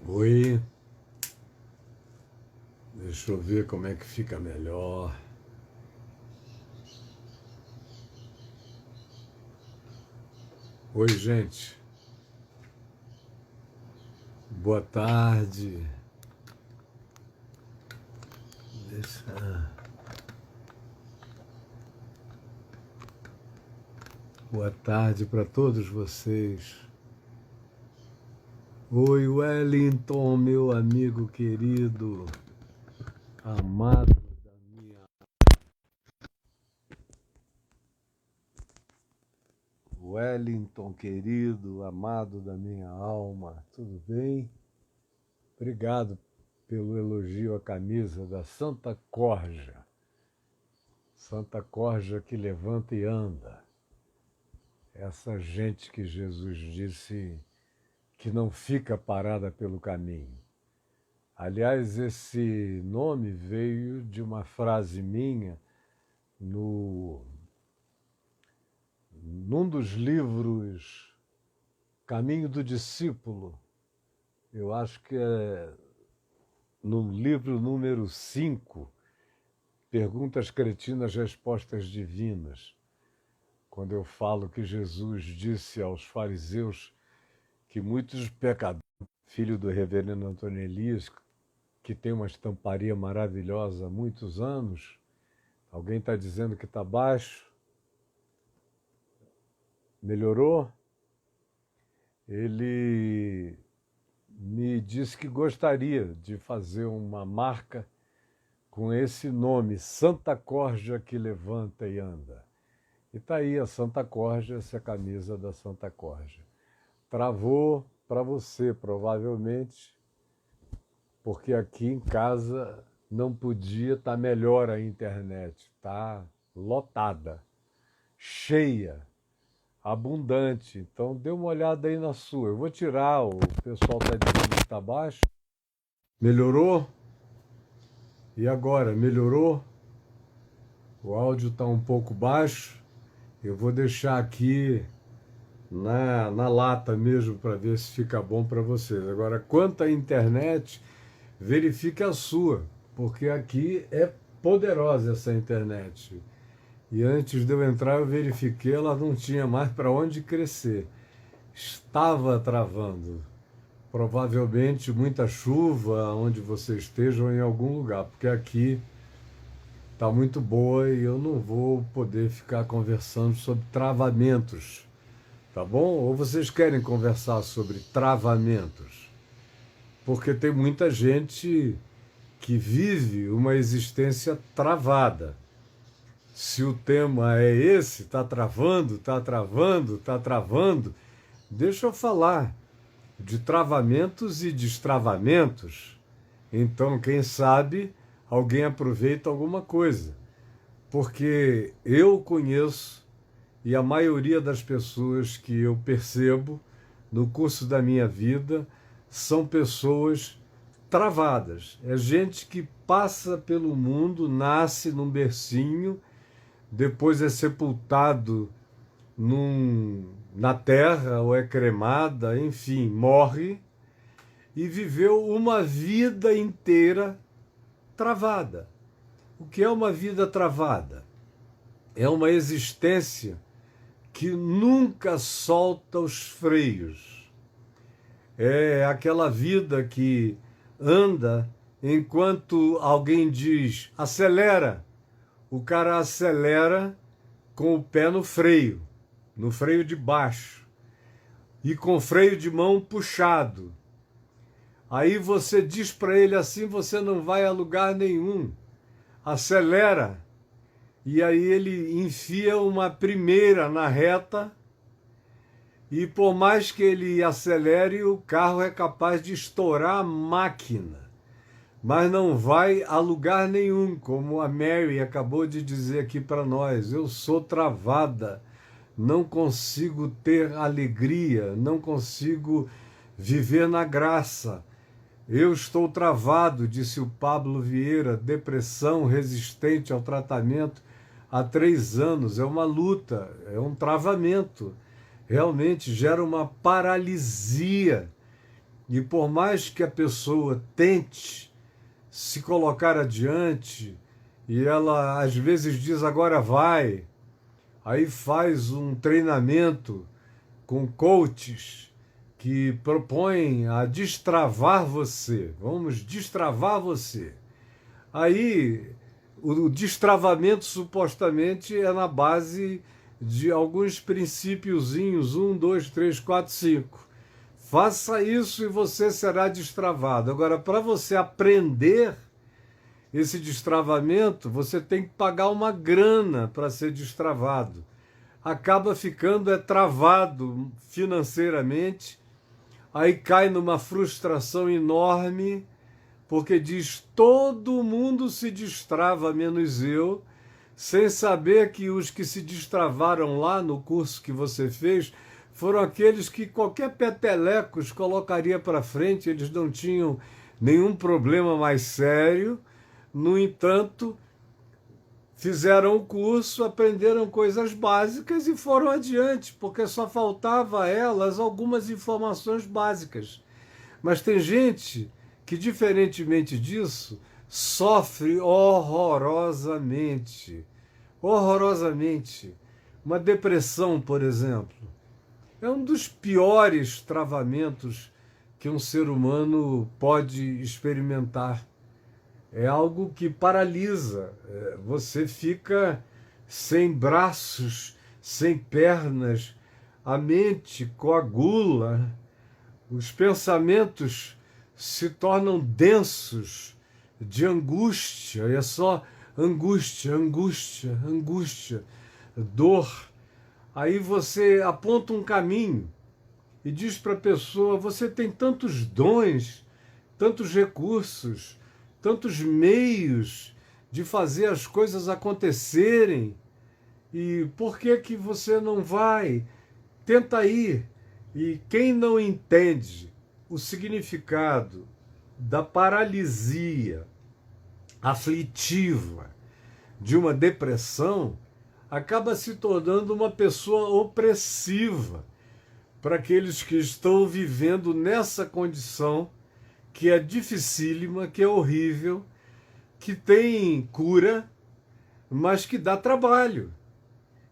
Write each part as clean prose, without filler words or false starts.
Oi, deixa eu ver como é que fica melhor. Oi, gente, boa tarde. Deixa... Boa tarde para todos vocês. Oi, Wellington, meu amigo querido, amado da minha... Wellington, querido, amado da minha alma, tudo bem? Obrigado pelo elogio à camisa da Santa Corja. Santa Corja que levanta e anda. Essa gente que Jesus disse que não fica parada pelo caminho. Aliás, esse nome veio de uma frase minha num dos livros Caminho do Discípulo. Eu acho que é no livro número 5, Perguntas Cretinas, Respostas Divinas, quando eu falo que Jesus disse aos fariseus que muitos pecadores, filho do reverendo Antônio Elias, que tem uma estamparia maravilhosa há muitos anos, alguém está dizendo que está baixo, melhorou? Ele me disse que gostaria de fazer uma marca com esse nome, Santa Corja que levanta e anda. E está aí a Santa Corja, essa é a camisa da Santa Corja. Travou para você, provavelmente, porque aqui em casa não podia estar melhor a internet. Está lotada, cheia, abundante. Então dê uma olhada aí na sua. Eu vou tirar, o pessoal está dizendo que está baixo. Melhorou? E agora, melhorou? O áudio está um pouco baixo. Eu vou deixar aqui na lata mesmo para ver se fica bom para vocês. Agora, quanto à internet, verifique a sua, porque aqui é poderosa essa internet. E antes de eu entrar, eu verifiquei, ela não tinha mais para onde crescer. Estava travando. Provavelmente muita chuva onde você esteja ou em algum lugar, porque aqui está muito boa e eu não vou poder ficar conversando sobre travamentos, tá bom? Ou vocês querem conversar sobre travamentos? Porque tem muita gente que vive uma existência travada. Se o tema é esse, está travando, está travando, está travando, deixa eu falar de travamentos e destravamentos. Então, quem sabe, alguém aproveita alguma coisa. Porque eu conheço, e a maioria das pessoas que eu percebo no curso da minha vida são pessoas travadas. É gente que passa pelo mundo, nasce num bercinho, depois é sepultado na terra ou é cremada, enfim, morre e viveu uma vida inteira travada. O que é uma vida travada? É uma existência que nunca solta os freios. É aquela vida que anda enquanto alguém diz acelera, o cara acelera com o pé no freio de baixo, e com o freio de mão puxado. Aí você diz para ele assim, você não vai a lugar nenhum. Acelera. E aí ele enfia uma primeira na reta e por mais que ele acelere, o carro é capaz de estourar a máquina. Mas não vai a lugar nenhum, como a Mary acabou de dizer aqui para nós. Eu sou travada, não consigo ter alegria, não consigo viver na graça. Eu estou travado, disse o Pablo Vieira, depressão resistente ao tratamento há 3 anos. É uma luta, é um travamento. Realmente gera uma paralisia E por mais que a pessoa tente se colocar adiante, e ela às vezes diz agora vai, aí faz um treinamento com coaches que propõem a destravar você. Vamos destravar você. Aí o destravamento supostamente é na base de alguns princípiozinhos, 1, 2, 3, 4, 5. Faça isso e você será destravado. Agora, para você aprender esse destravamento, você tem que pagar uma grana para ser destravado. Acaba ficando travado financeiramente, aí cai numa frustração enorme, porque diz todo mundo se destrava, menos eu, sem saber que os que se destravaram lá no curso que você fez foram aqueles que qualquer peteleco os colocaria para frente, eles não tinham nenhum problema mais sério. No entanto, fizeram o curso, aprenderam coisas básicas e foram adiante, porque só faltava a elas algumas informações básicas. Mas tem gente que, diferentemente disso, sofre horrorosamente. Horrorosamente. Uma depressão, por exemplo, é um dos piores travamentos que um ser humano pode experimentar. É algo que paralisa. Você fica sem braços, sem pernas, a mente coagula, os pensamentos se tornam densos de angústia, e é só angústia, angústia, angústia, dor. Aí você aponta um caminho e diz para a pessoa: você tem tantos dons, tantos recursos, tantos meios de fazer as coisas acontecerem, e por que que você não vai? Tenta ir. E quem não entende o significado da paralisia aflitiva de uma depressão, acaba se tornando uma pessoa opressiva para aqueles que estão vivendo nessa condição que é dificílima, que é horrível, que tem cura, mas que dá trabalho.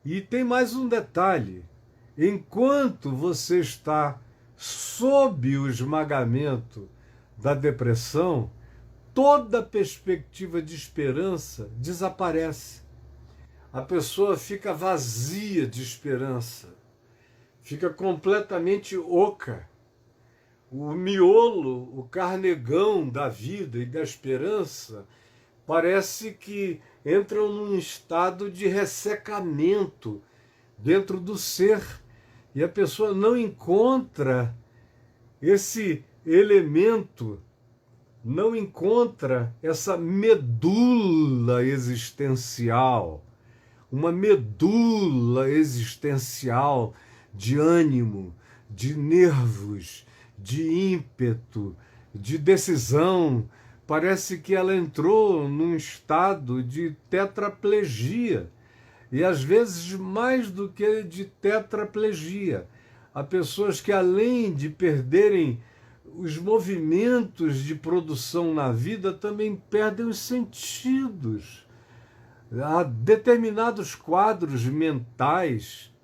E tem mais um detalhe: enquanto você está sob o esmagamento da depressão, toda perspectiva de esperança desaparece. A pessoa fica vazia de esperança, fica completamente oca. O miolo, o carnegão da vida e da esperança parece que entram num estado de ressecamento dentro do ser, e a pessoa não encontra esse elemento, não encontra essa medula existencial, uma medula existencial de ânimo, de nervos, de ímpeto, de decisão. Parece que ela entrou num estado de tetraplegia. E às vezes mais do que de tetraplegia. Há pessoas que, além de perderem os movimentos de produção na vida, também perdem os sentidos. Há determinados quadros mentais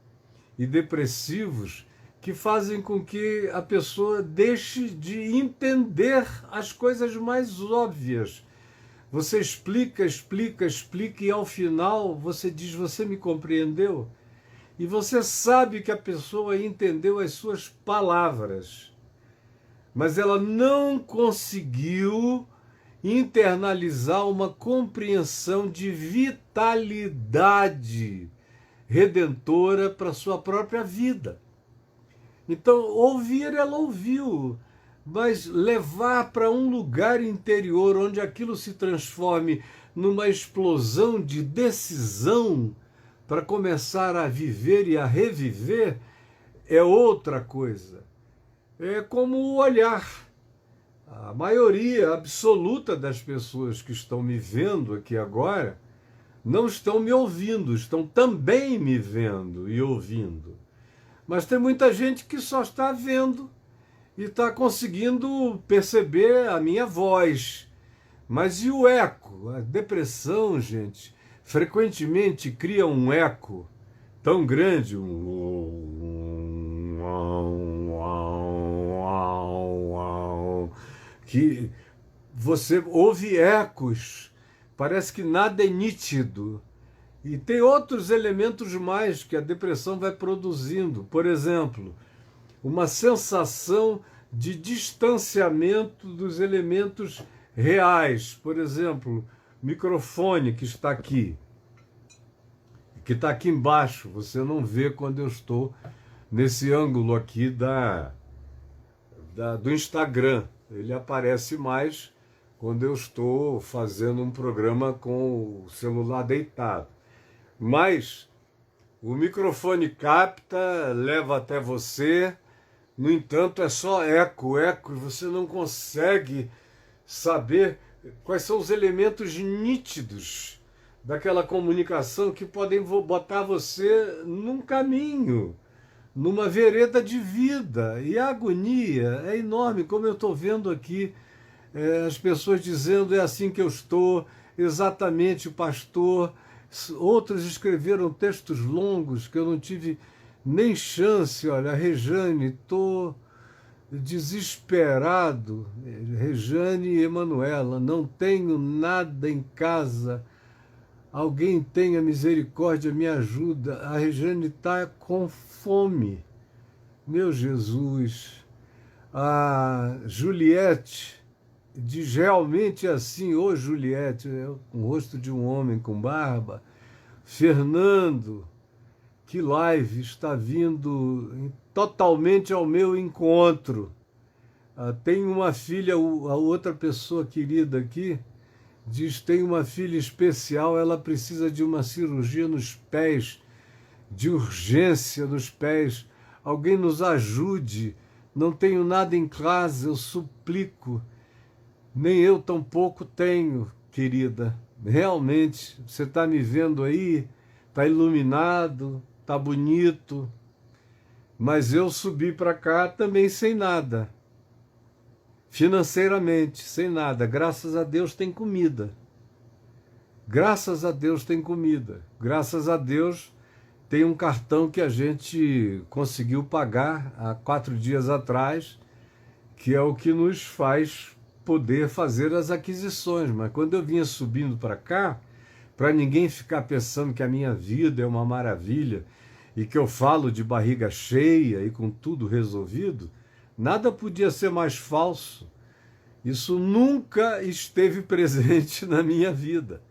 e depressivos que fazem com que a pessoa deixe de entender as coisas mais óbvias. Você explica, explica, explica, e ao final você diz: você me compreendeu? E você sabe que a pessoa entendeu as suas palavras, mas ela não conseguiu internalizar uma compreensão de vitalidade redentora para a sua própria vida. Então, ouvir, ela ouviu, mas levar para um lugar interior onde aquilo se transforme numa explosão de decisão para começar a viver e a reviver é outra coisa. É como o olhar. A maioria absoluta das pessoas que estão me vendo aqui agora não estão me ouvindo, estão também me vendo e ouvindo. Mas tem muita gente que só está vendo e está conseguindo perceber a minha voz. Mas e o eco? A depressão, gente, frequentemente cria um eco tão grande, que você ouve ecos, parece que nada é nítido. E tem outros elementos mais que a depressão vai produzindo. Por exemplo, uma sensação de distanciamento dos elementos reais. Por exemplo, microfone que está aqui embaixo. Você não vê quando eu estou nesse ângulo aqui do Instagram. Ele aparece mais quando eu estou fazendo um programa com o celular deitado. Mas o microfone capta, leva até você, no entanto é só eco, e você não consegue saber quais são os elementos nítidos daquela comunicação que podem botar você num caminho, numa vereda de vida. E a agonia é enorme, como eu estou vendo aqui, as pessoas dizendo: é assim que eu estou, exatamente, pastor. Outros escreveram textos longos que eu não tive nem chance. Olha, Rejane, estou desesperado. Rejane e Emanuela, não tenho nada em casa. Alguém tenha misericórdia, me ajuda. A Rejane está com fome. Meu Jesus. A Juliette diz realmente assim: ô Juliette, com o rosto de um homem com barba. Fernando, que live, está vindo totalmente ao meu encontro. Tem uma filha, a outra pessoa querida aqui, diz: tem uma filha especial, ela precisa de uma cirurgia nos pés, de urgência nos pés. Alguém nos ajude, não tenho nada em casa, eu suplico. Nem eu tampouco tenho, querida. Realmente, você está me vendo aí, está iluminado, está bonito, mas eu subi para cá também sem nada. Financeiramente, sem nada. Graças a Deus tem comida. Graças a Deus tem comida. Graças a Deus tem um cartão que a gente conseguiu pagar há 4 dias atrás, que é o que nos faz poder fazer as aquisições. Mas quando eu vinha subindo para cá, para ninguém ficar pensando que a minha vida é uma maravilha e que eu falo de barriga cheia e com tudo resolvido, nada podia ser mais falso. Isso nunca esteve presente na minha vida.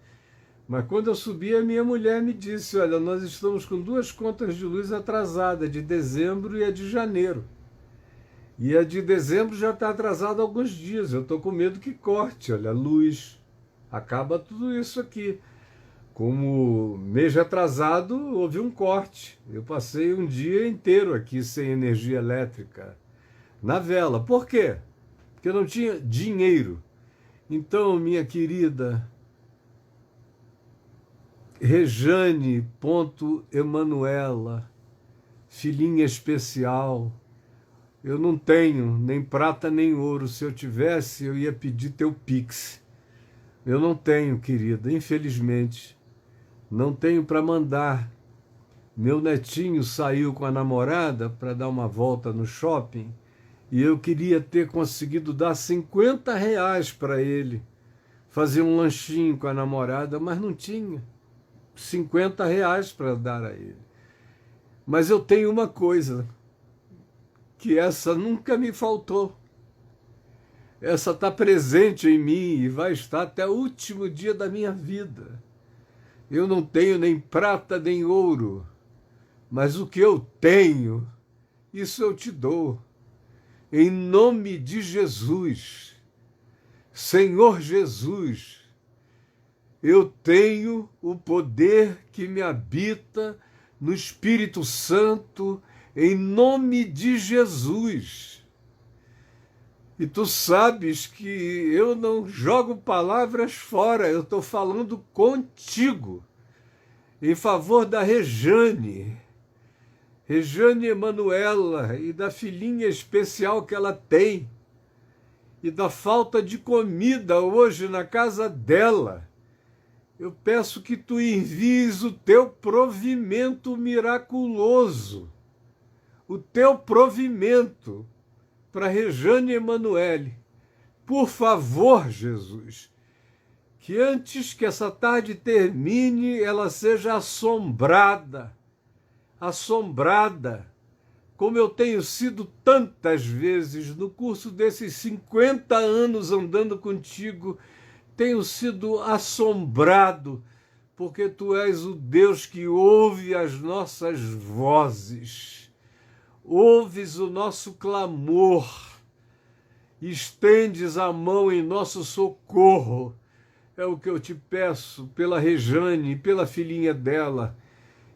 Mas quando eu subi, a minha mulher me disse: olha, nós estamos com 2 contas de luz atrasadas, a de dezembro e a de janeiro. E a de dezembro já está atrasada há alguns dias. Eu estou com medo que corte. Olha, a luz. Acaba tudo isso aqui. Como mês atrasado, houve um corte. Eu passei um dia inteiro aqui sem energia elétrica na vela. Por quê? Porque eu não tinha dinheiro. Então, minha querida Rejane.Emanuela, filhinha especial, eu não tenho nem prata nem ouro. Se eu tivesse, eu ia pedir teu Pix. Eu não tenho, querida, infelizmente. Não tenho para mandar. Meu netinho saiu com a namorada para dar uma volta no shopping e eu queria ter conseguido dar R$ 50 para ele, fazer um lanchinho com a namorada, mas não tinha R$ 50 para dar a ele. Mas eu tenho uma coisa, que essa nunca me faltou. Essa está presente em mim e vai estar até o último dia da minha vida. Eu não tenho nem prata nem ouro, mas o que eu tenho, isso eu te dou. Em nome de Jesus, Senhor Jesus, eu tenho o poder que me habita no Espírito Santo, em nome de Jesus. E tu sabes que eu não jogo palavras fora, eu estou falando contigo, em favor da Rejane. Rejane Emanuela e da filhinha especial que ela tem, e da falta de comida hoje na casa dela. Eu peço que tu envies o teu provimento miraculoso, o teu provimento para Rejane Emanuele. Por favor, Jesus, que antes que essa tarde termine, ela seja assombrada, como eu tenho sido tantas vezes no curso desses 50 anos andando contigo, tenho sido assombrado, porque tu és o Deus que ouve as nossas vozes, ouves o nosso clamor, estendes a mão em nosso socorro. É o que eu te peço pela Rejane, pela filhinha dela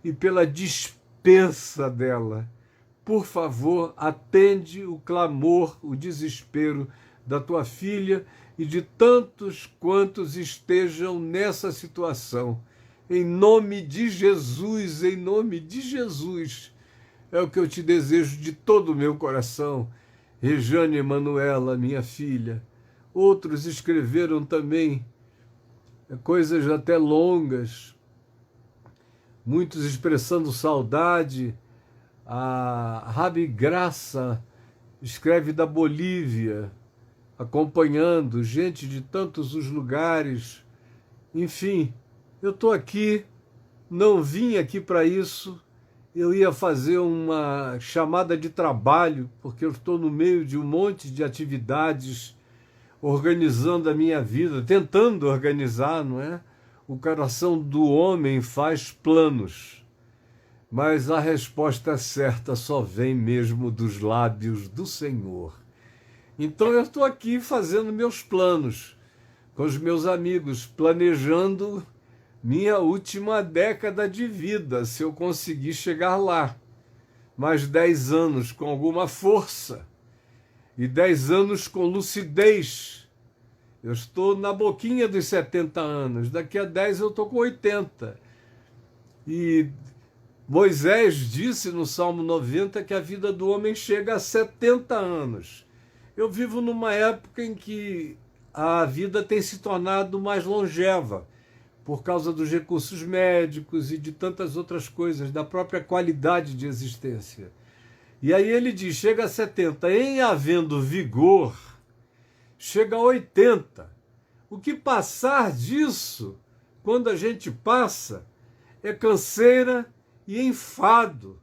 e pela dispensa dela. Por favor, atende o clamor, o desespero da tua filha e de tantos quantos estejam nessa situação. Em nome de Jesus, é o que eu te desejo de todo o meu coração. Rejane Emanuela, minha filha. Outros escreveram também coisas até longas, muitos expressando saudade. A Rabi Graça escreve da Bolívia, acompanhando gente de tantos os lugares. Enfim, eu estou aqui, não vim aqui para isso. Eu ia fazer uma chamada de trabalho, porque eu estou no meio de um monte de atividades, organizando a minha vida, tentando organizar, não é? O coração do homem faz planos, mas a resposta certa só vem mesmo dos lábios do Senhor. Então eu estou aqui fazendo meus planos, com os meus amigos, planejando minha última década de vida, se eu conseguir chegar lá. Mais 10 anos com alguma força e 10 anos com lucidez. Eu estou na boquinha dos 70 anos, daqui a 10 eu estou com 80. E Moisés disse no Salmo 90 que a vida do homem chega a 70 anos. Eu vivo numa época em que a vida tem se tornado mais longeva, por causa dos recursos médicos e de tantas outras coisas, da própria qualidade de existência. E aí ele diz, chega a 70, em havendo vigor, chega a 80. O que passar disso, quando a gente passa, é canseira e enfado.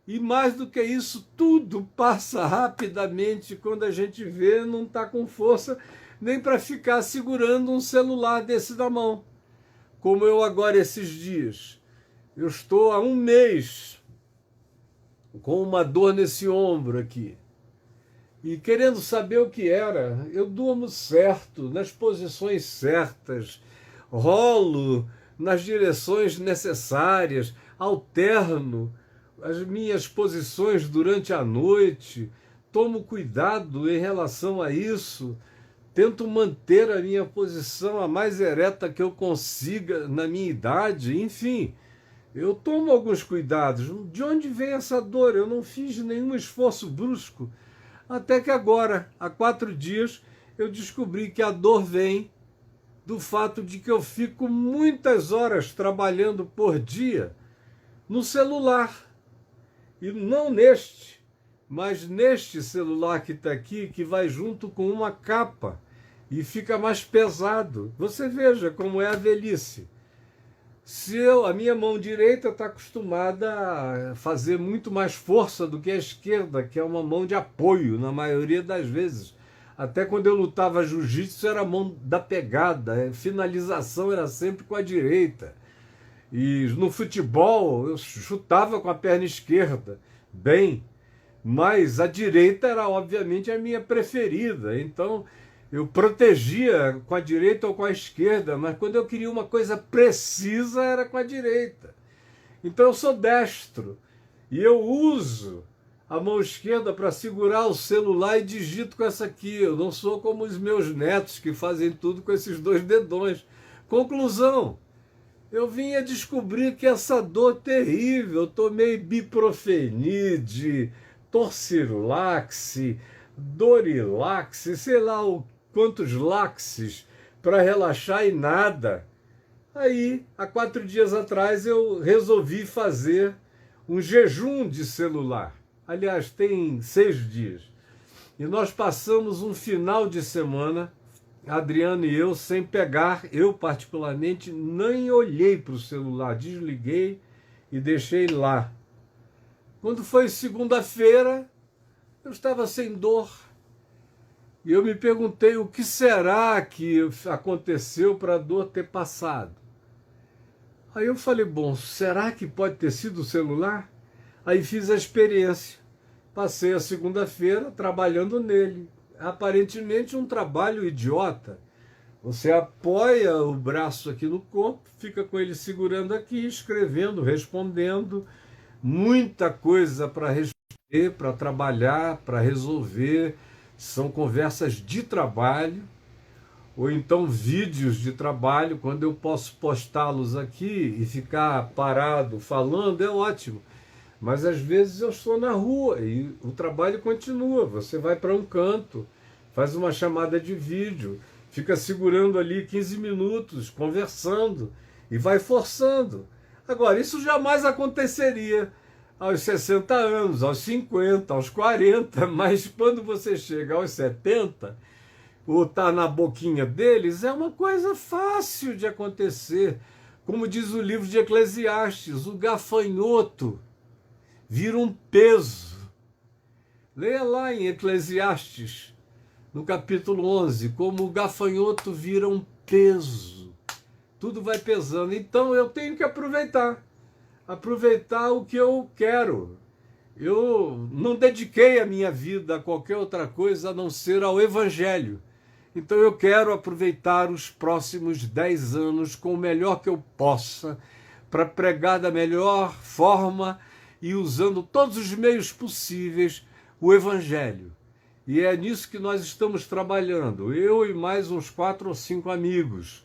E mais do que isso, tudo passa rapidamente quando a gente vê, não está com força nem para ficar segurando um celular desse na mão. Como eu agora esses dias. Eu estou há um mês com uma dor nesse ombro aqui. E querendo saber o que era, eu durmo certo, nas posições certas, rolo nas direções necessárias, alterno as minhas posições durante a noite, tomo cuidado em relação a isso, tento manter a minha posição a mais ereta que eu consiga na minha idade, enfim, eu tomo alguns cuidados. De onde vem essa dor? Eu não fiz nenhum esforço brusco, até que agora, há 4 dias, eu descobri que a dor vem do fato de que eu fico muitas horas trabalhando por dia no celular, e não neste, mas neste celular que está aqui, que vai junto com uma capa, e fica mais pesado. Você veja como é a velhice. A minha mão direita está acostumada a fazer muito mais força do que a esquerda, que é uma mão de apoio, na maioria das vezes. Até quando eu lutava jiu-jitsu, era a mão da pegada, a finalização era sempre com a direita. E no futebol, eu chutava com a perna esquerda, bem, mas a direita era, obviamente, a minha preferida. Então, eu protegia com a direita ou com a esquerda, mas quando eu queria uma coisa precisa, era com a direita. Então, eu sou destro e eu uso a mão esquerda para segurar o celular e digito com essa aqui. Eu não sou como os meus netos que fazem tudo com esses 2 dedões. Conclusão, eu vim a descobrir que essa dor terrível, eu tomei Biprofenide, Torcilax, Dorilax, sei lá quantos laxes para relaxar e nada. Aí, há 4 dias atrás, eu resolvi fazer um jejum de celular. Aliás, tem 6 dias. E nós passamos um final de semana, Adriano e eu, sem pegar, eu particularmente, nem olhei para o celular, desliguei e deixei lá. Quando foi segunda-feira, eu estava sem dor. E eu me perguntei o que será que aconteceu para a dor ter passado. Aí eu falei, bom, será que pode ter sido o celular? Aí fiz a experiência. Passei a segunda-feira trabalhando nele. Aparentemente um trabalho idiota. Você apoia o braço aqui no corpo, fica com ele segurando aqui, escrevendo, respondendo. Muita coisa para responder, para trabalhar, para resolver. São conversas de trabalho, ou então vídeos de trabalho. Quando eu posso postá-los aqui e ficar parado falando, é ótimo. Mas às vezes eu estou na rua e o trabalho continua. Você vai para um canto, faz uma chamada de vídeo, fica segurando ali 15 minutos, conversando e vai forçando. Agora, isso jamais aconteceria aos 60 anos, aos 50, aos 40, mas quando você chega aos 70, ou está na boquinha deles, é uma coisa fácil de acontecer. Como diz o livro de Eclesiastes, o gafanhoto vira um peso. Leia lá em Eclesiastes, no capítulo 11, como o gafanhoto vira um peso. Tudo vai pesando. Então eu tenho que aproveitar o que eu quero. Eu não dediquei a minha vida a qualquer outra coisa a não ser ao Evangelho. Então eu quero aproveitar os próximos 10 anos com o melhor que eu possa, para pregar da melhor forma e usando todos os meios possíveis o Evangelho. E é nisso que nós estamos trabalhando, eu e mais uns 4 ou 5 amigos,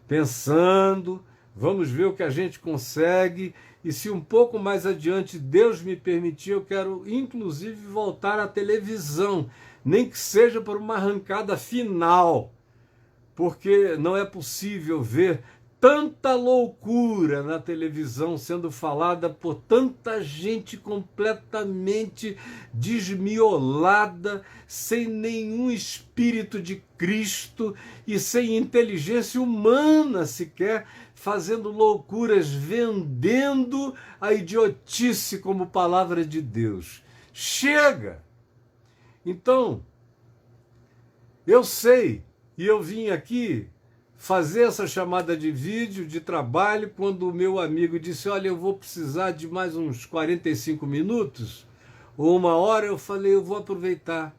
pensando, vamos ver o que a gente consegue, e se um pouco mais adiante Deus me permitir, eu quero inclusive voltar à televisão, nem que seja por uma arrancada final, porque não é possível ver tanta loucura na televisão sendo falada por tanta gente completamente desmiolada, sem nenhum espírito de Cristo e sem inteligência humana sequer, fazendo loucuras, vendendo a idiotice como palavra de Deus. Chega! Então, eu sei, e eu vim aqui fazer essa chamada de vídeo, de trabalho, quando o meu amigo disse, olha, eu vou precisar de mais uns 45 minutos, ou 1 hora, eu falei, eu vou aproveitar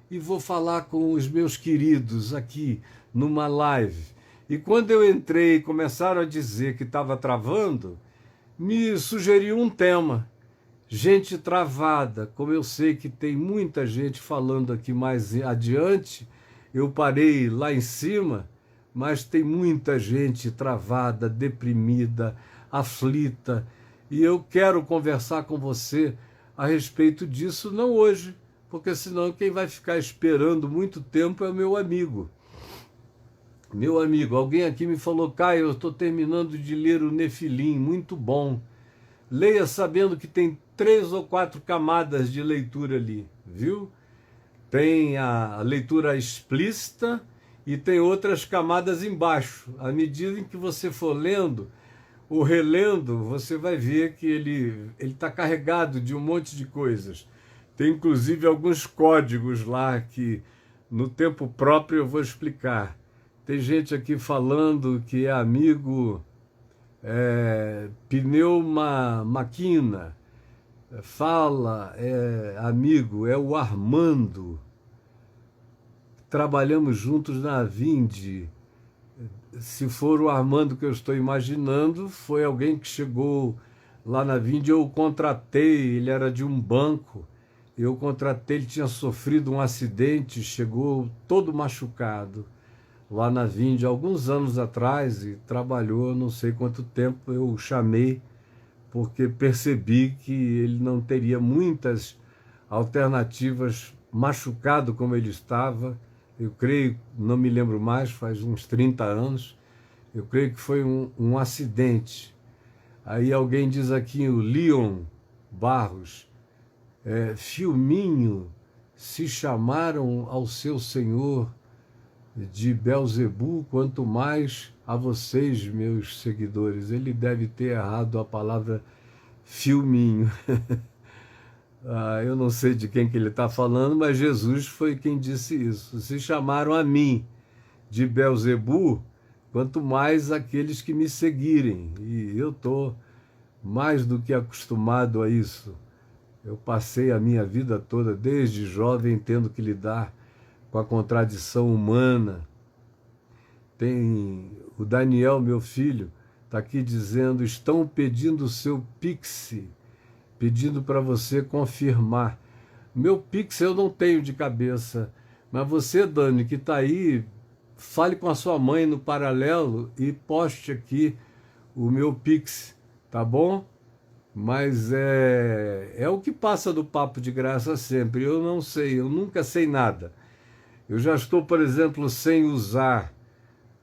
e vou falar com os meus queridos aqui numa live. E quando eu entrei e começaram a dizer que estava travando, me sugeriu um tema. Gente travada, como eu sei que tem muita gente falando aqui mais adiante, eu parei lá em cima, mas tem muita gente travada, deprimida, aflita, e eu quero conversar com você a respeito disso, não hoje, porque senão quem vai ficar esperando muito tempo é o meu amigo. Meu amigo, alguém aqui me falou, Caio, eu estou terminando de ler o Nefilim, muito bom. Leia sabendo que tem 3 ou 4 camadas de leitura ali, viu? Tem a leitura explícita e tem outras camadas embaixo. À medida em que você for lendo ou relendo, você vai ver que ele está carregado de um monte de coisas. Tem inclusive alguns códigos lá que no tempo próprio eu vou explicar. Tem gente aqui falando que é amigo Pneuma Maquina, fala, amigo, é o Armando. Trabalhamos juntos na Vindi. Se for o Armando que eu estou imaginando, foi alguém que chegou lá na Vindi, eu o contratei, ele era de um banco, eu contratei, ele tinha sofrido um acidente, chegou todo machucado. lá na Vinde alguns anos atrás e trabalhou não sei quanto tempo. Eu o chamei porque percebi que ele não teria muitas alternativas, machucado como ele estava. Eu creio, não me lembro mais, faz uns 30 anos, eu creio que foi um acidente. Aí alguém diz aqui, o Leon Barros, Filminho, se chamaram ao seu senhor de Belzebu, quanto mais a vocês, meus seguidores. Ele deve ter errado a palavra filminho. Eu não sei de quem que ele está falando, mas Jesus foi quem disse isso. Se chamaram a mim de Belzebu, quanto mais aqueles que me seguirem. E eu estou mais do que acostumado a isso. Eu passei a minha vida toda, desde jovem, tendo que lidar com a contradição humana. Tem o Daniel, meu filho, está aqui dizendo, estão pedindo o seu Pix, pedindo para você confirmar. Meu Pix eu não tenho de cabeça, mas você, Dani, que está aí, fale com a sua mãe no paralelo e poste aqui o meu Pix, tá bom? Mas é o que passa do papo de graça sempre. Eu não sei, eu nunca sei nada. Eu já estou, por exemplo, sem usar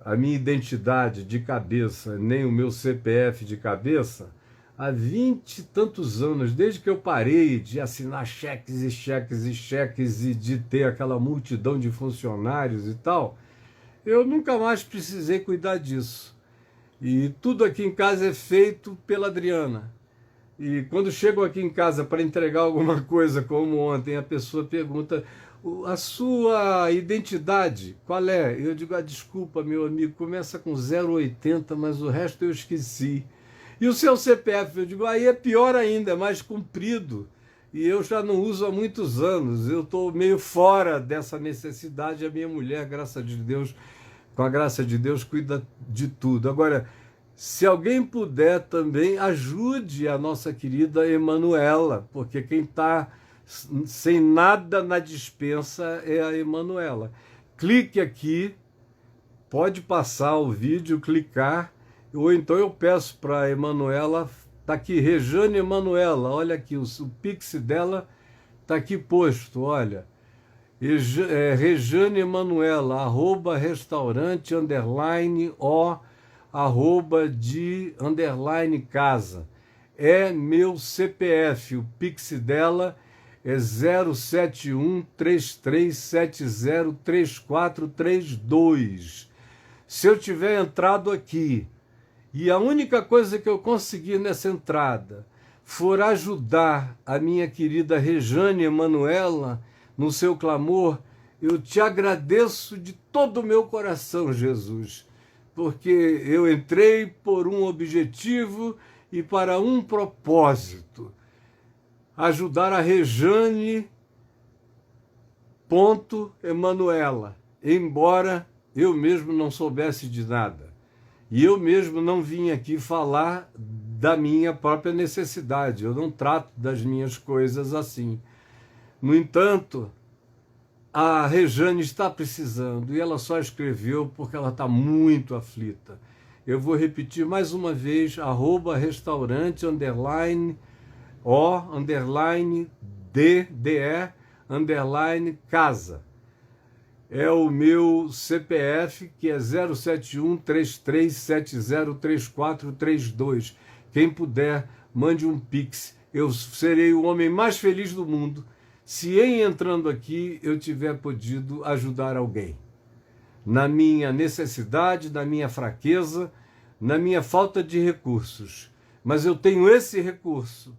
a minha identidade de cabeça, nem o meu CPF de cabeça, há 20 e tantos anos, desde que eu parei de assinar cheques e cheques e cheques e de ter aquela multidão de funcionários e tal, eu nunca mais precisei cuidar disso. E tudo aqui em casa é feito pela Adriana. E quando chego aqui em casa para entregar alguma coisa, como ontem, a pessoa pergunta, a sua identidade, qual é? Eu digo, desculpa, meu amigo, começa com 080, mas o resto eu esqueci. E o seu CPF? Eu digo, aí é pior ainda, é mais comprido. E eu já não uso há muitos anos, eu estou meio fora dessa necessidade. A minha mulher, graças a Deus, com a graça de Deus, cuida de tudo. Agora, se alguém puder também, ajude a nossa querida Emanuela, porque quem está sem nada na despensa é a Emanuela. Clique aqui, pode passar o vídeo, clicar, ou então eu peço para a Emanuela, está aqui, Rejane Emanuela, olha aqui, o Pix dela está aqui posto, olha. Rejane Emanuela, @restaurante _ @de_casa. É meu CPF, o Pix dela é 07133703432. Se eu tiver entrado aqui e a única coisa que eu conseguir nessa entrada for ajudar a minha querida Rejane Emanuela no seu clamor, eu te agradeço de todo o meu coração, Jesus, porque eu entrei por um objetivo e para um propósito, ajudar a Rejane Emanuela, embora eu mesmo não soubesse de nada. E eu mesmo não vim aqui falar da minha própria necessidade, eu não trato das minhas coisas assim. No entanto, a Rejane está precisando e ela só escreveu porque ela está muito aflita. Eu vou repetir mais uma vez, @restaurante _DDE_casa. É o meu CPF, que é 07133703432. Quem puder, mande um Pix. Eu serei o homem mais feliz do mundo se em entrando aqui eu tiver podido ajudar alguém. Na minha necessidade, na minha fraqueza, na minha falta de recursos. Mas eu tenho esse recurso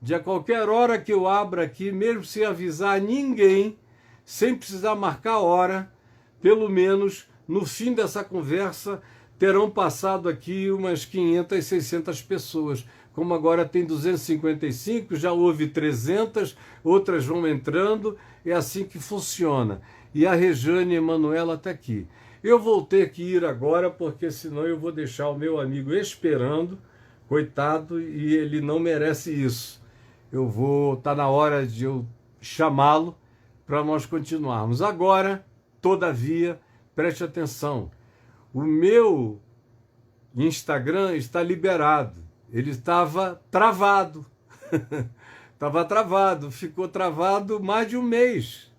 de a qualquer hora que eu abra aqui, mesmo sem avisar ninguém, sem precisar marcar hora, pelo menos no fim dessa conversa terão passado aqui umas 500, 600 pessoas. Como agora tem 255, já houve 300, outras vão entrando, é assim que funciona. E a Rejane Emanuela está aqui. Eu vou ter que ir agora, porque senão eu vou deixar o meu amigo esperando, coitado, e ele não merece isso. Está na hora de eu chamá-lo para nós continuarmos. Agora, todavia, preste atenção, o meu Instagram está liberado. Ele estava travado. Estava travado, ficou travado mais de um mês.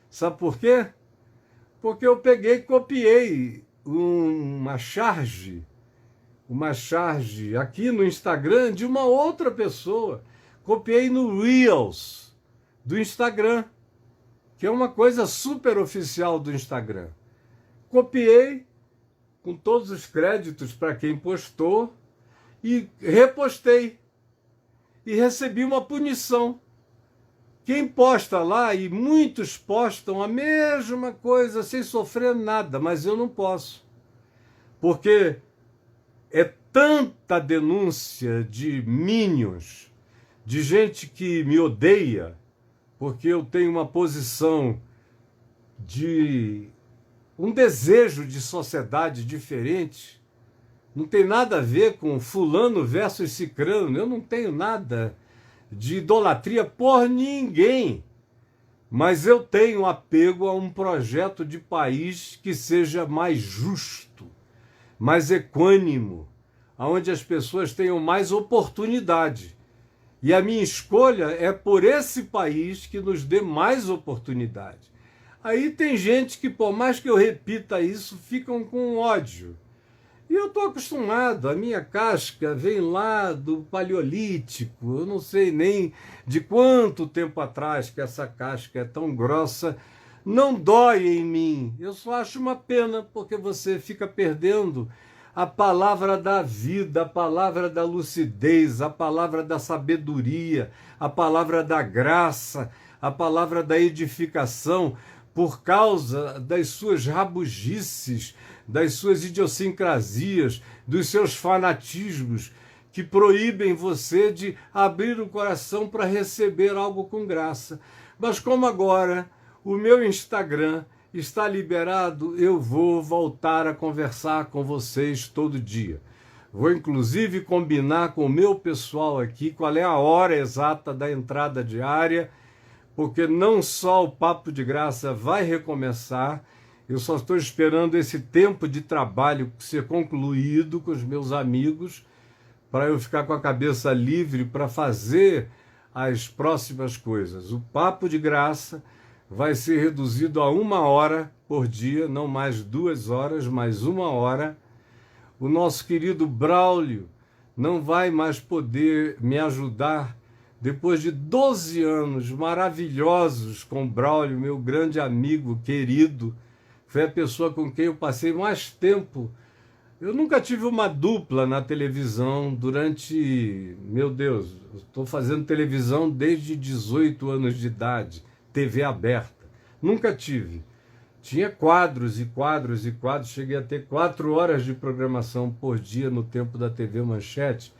Sabe por quê? Porque eu peguei e copiei uma charge aqui no Instagram de uma outra pessoa. Copiei no Reels do Instagram, que é uma coisa super oficial do Instagram. Copiei com todos os créditos para quem postou e repostei. E recebi uma punição. Quem posta lá, e muitos postam a mesma coisa sem sofrer nada, mas eu não posso. Porque é tanta denúncia de minions, de gente que me odeia, porque eu tenho uma posição de um desejo de sociedade diferente. Não tem nada a ver com fulano versus cicrano. Eu não tenho nada de idolatria por ninguém. Mas eu tenho apego a um projeto de país que seja mais justo, mais equânimo, onde as pessoas tenham mais oportunidade. E a minha escolha é por esse país que nos dê mais oportunidade. Aí tem gente que, por mais que eu repita isso, ficam com ódio. E eu estou acostumado, a minha casca vem lá do Paleolítico, eu não sei nem de quanto tempo atrás que essa casca é tão grossa, não dói em mim. Eu só acho uma pena, porque você fica perdendo a palavra da vida, a palavra da lucidez, a palavra da sabedoria, a palavra da graça, a palavra da edificação, por causa das suas rabugices, das suas idiosincrasias, dos seus fanatismos, que proíbem você de abrir o coração para receber algo com graça. Mas como agora o meu Instagram está liberado, eu vou voltar a conversar com vocês todo dia. Vou inclusive combinar com o meu pessoal aqui qual é a hora exata da entrada diária, porque não só o Papo de Graça vai recomeçar, eu só estou esperando esse tempo de trabalho ser concluído com os meus amigos, para eu ficar com a cabeça livre para fazer as próximas coisas. O Papo de Graça vai ser reduzido a 1 hora por dia, não mais 2 horas, mas 1 hora. O nosso querido Braulio não vai mais poder me ajudar. Depois de 12 anos maravilhosos com o Braulio, meu grande amigo, querido, foi a pessoa com quem eu passei mais tempo. Eu nunca tive uma dupla na televisão durante, meu Deus, estou fazendo televisão desde 18 anos de idade, TV aberta. Nunca tive. Tinha quadros e quadros e quadros, cheguei a ter 4 horas de programação por dia no tempo da TV Manchete.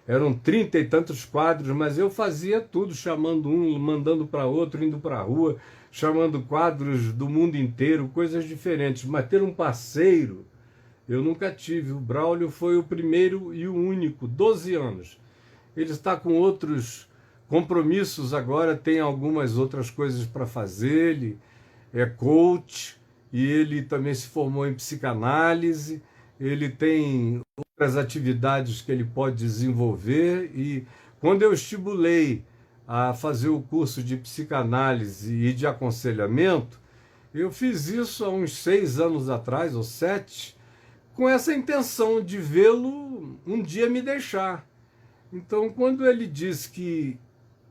Eram 30 e tantos quadros, mas eu fazia tudo, chamando um, mandando para outro, indo para a rua, chamando quadros do mundo inteiro, coisas diferentes. Mas ter um parceiro, eu nunca tive. O Braulio foi o primeiro e o único, 12 anos. Ele está com outros compromissos agora, tem algumas outras coisas para fazer. Ele é coach e ele também se formou em psicanálise. Ele tem outras atividades que ele pode desenvolver, e quando eu estimulei a fazer o curso de psicanálise e de aconselhamento, eu fiz isso há uns 6 anos atrás, ou 7, com essa intenção de vê-lo um dia me deixar. Então, quando ele disse que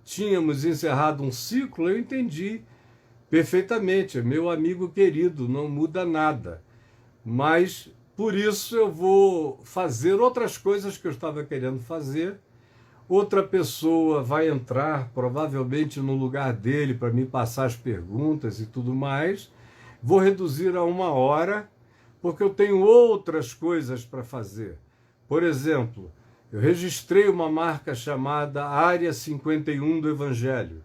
tínhamos encerrado um ciclo, eu entendi perfeitamente. É meu amigo querido, não muda nada. Mas por isso eu vou fazer outras coisas que eu estava querendo fazer. Outra pessoa vai entrar provavelmente no lugar dele para me passar as perguntas e tudo mais. Vou reduzir a 1 hora, porque eu tenho outras coisas para fazer. Por exemplo, eu registrei uma marca chamada Área 51 do Evangelho,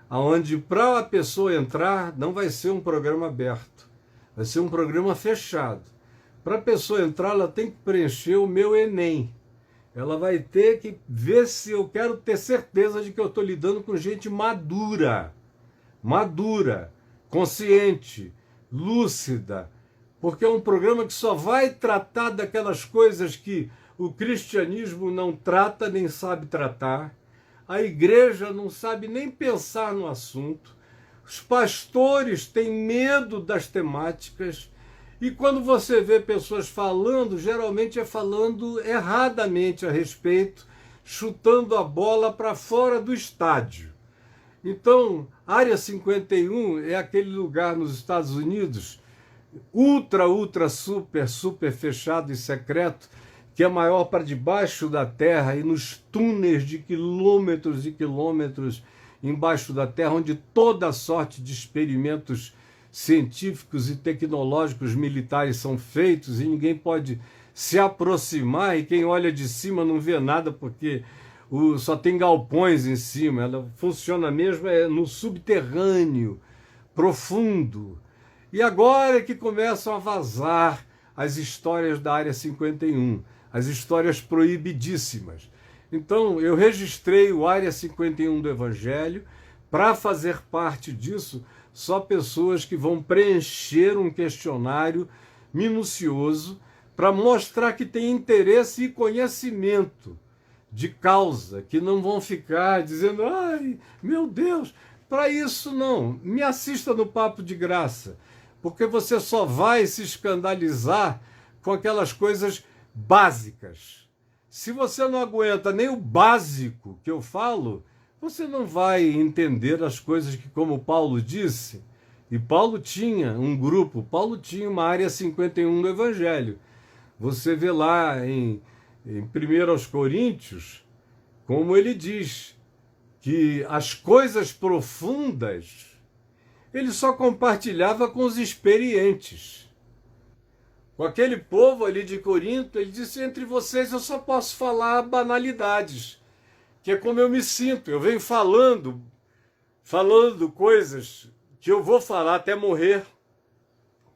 onde para a pessoa entrar não vai ser um programa aberto, vai ser um programa fechado. Para a pessoa entrar, ela tem que preencher o meu Enem. Ela vai ter que ver se eu quero ter certeza de que eu estou lidando com gente madura, consciente, lúcida. porque é um programa que só vai tratar daquelas coisas que o cristianismo não trata nem sabe tratar, a igreja não sabe nem pensar no assunto, os pastores têm medo das temáticas, e quando você vê pessoas falando, geralmente é falando erradamente a respeito, chutando a bola para fora do estádio. Então, Área 51 é aquele lugar nos Estados Unidos, super fechado e secreto, que é maior para debaixo da terra e nos túneis de quilômetros e quilômetros embaixo da terra, onde toda sorte de experimentos científicos e tecnológicos militares são feitos e ninguém pode se aproximar, e quem olha de cima não vê nada porque só tem galpões em cima. Ela funciona mesmo no subterrâneo, profundo. E agora é que começam a vazar as histórias da Área 51, as histórias proibidíssimas. Então, eu registrei o Área 51 do Evangelho. Para fazer parte disso, só pessoas que vão preencher um questionário minucioso para mostrar que tem interesse e conhecimento de causa, que não vão ficar dizendo, ai, meu Deus, para isso não. Me assista no Papo de Graça, porque você só vai se escandalizar com aquelas coisas básicas. Se você não aguenta nem o básico que eu falo, você não vai entender as coisas que, como Paulo disse, e Paulo tinha um grupo, Paulo tinha uma Área 51 do Evangelho. Você vê lá em 1 Coríntios, como ele diz, que as coisas profundas ele só compartilhava com os experientes. Com aquele povo ali de Corinto, ele disse, entre vocês eu só posso falar banalidades, que é como eu me sinto. Eu venho falando coisas que eu vou falar até morrer,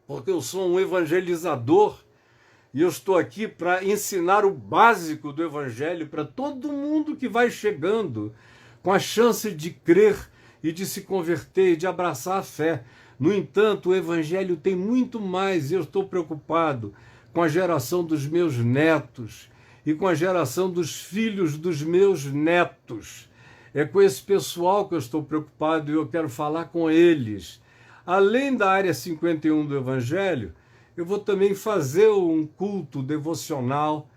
porque eu sou um evangelizador e eu estou aqui para ensinar o básico do evangelho para todo mundo que vai chegando com a chance de crer e de se converter e de abraçar a fé. No entanto, o evangelho tem muito mais, e eu estou preocupado com a geração dos meus netos e com a geração dos filhos dos meus netos. É com esse pessoal que eu estou preocupado e eu quero falar com eles. Além da Área 51 do Evangelho, eu vou também fazer um culto devocional,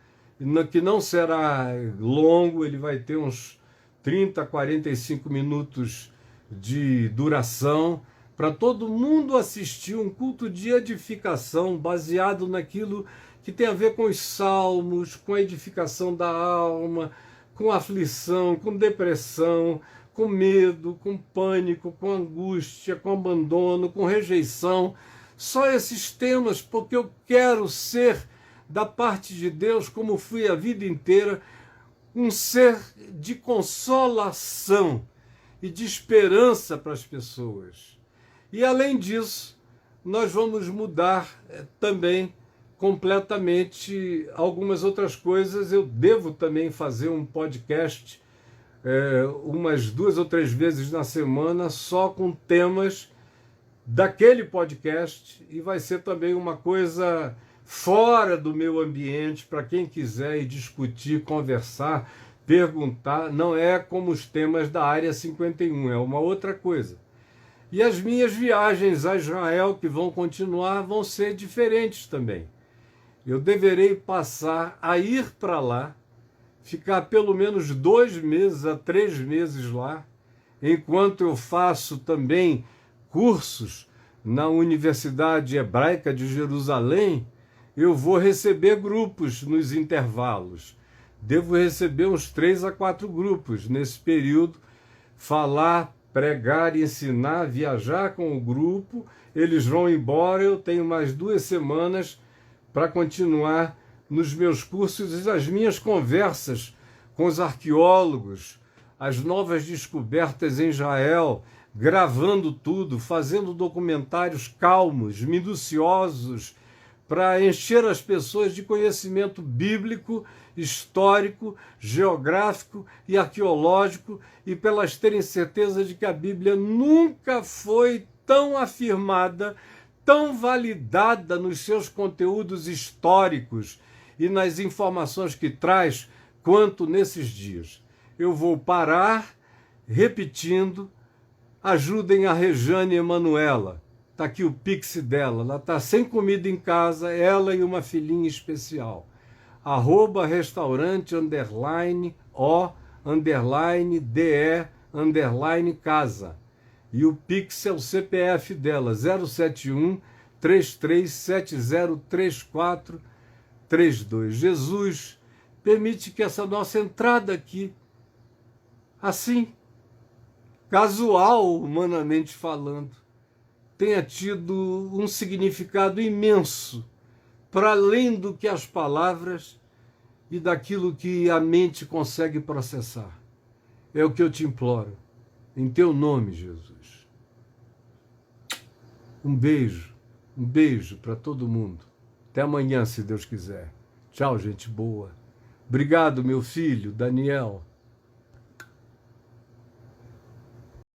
que não será longo, ele vai ter uns 30, 45 minutos de duração, para todo mundo assistir, um culto de edificação baseado naquilo que tem a ver com os salmos, com a edificação da alma, com aflição, com depressão, com medo, com pânico, com angústia, com abandono, com rejeição. Só esses temas, porque eu quero ser, da parte de Deus, como fui a vida inteira, um ser de consolação e de esperança para as pessoas. E além disso, nós vamos mudar também completamente algumas outras coisas. Eu devo também fazer um podcast umas 2 ou 3 vezes na semana, só com temas daquele podcast, e vai ser também uma coisa fora do meu ambiente, para quem quiser ir discutir, conversar, perguntar. Não é como os temas da Área 51, é uma outra coisa. E as minhas viagens a Israel, que vão continuar, vão ser diferentes também. Eu deverei passar a ir para lá, ficar pelo menos 2 meses a 3 meses lá, enquanto eu faço também cursos na Universidade Hebraica de Jerusalém. Eu vou receber grupos nos intervalos. Devo receber uns 3 a 4 grupos nesse período, falar, pregar, ensinar, viajar com o grupo. Eles vão embora, eu tenho mais 2 semanas para continuar nos meus cursos e as minhas conversas com os arqueólogos, as novas descobertas em Israel, gravando tudo, fazendo documentários calmos, minuciosos, para encher as pessoas de conhecimento bíblico, histórico, geográfico e arqueológico, e para elas terem certeza de que a Bíblia nunca foi tão afirmada, tão validada nos seus conteúdos históricos e nas informações que traz quanto nesses dias. Eu vou parar repetindo. Ajudem a Rejane Emanuela. Está aqui o Pix dela. Ela está sem comida em casa, ela e uma filhinha especial. @restaurante _o_de_ casa. E o Pix é o CPF dela, 071 33703432. Jesus, permite que essa nossa entrada aqui, assim, casual, humanamente falando, tenha tido um significado imenso, para além do que as palavras e daquilo que a mente consegue processar. É o que eu te imploro, em teu nome, Jesus. Um beijo para todo mundo. Até amanhã, se Deus quiser. Tchau, gente boa. Obrigado, meu filho, Daniel.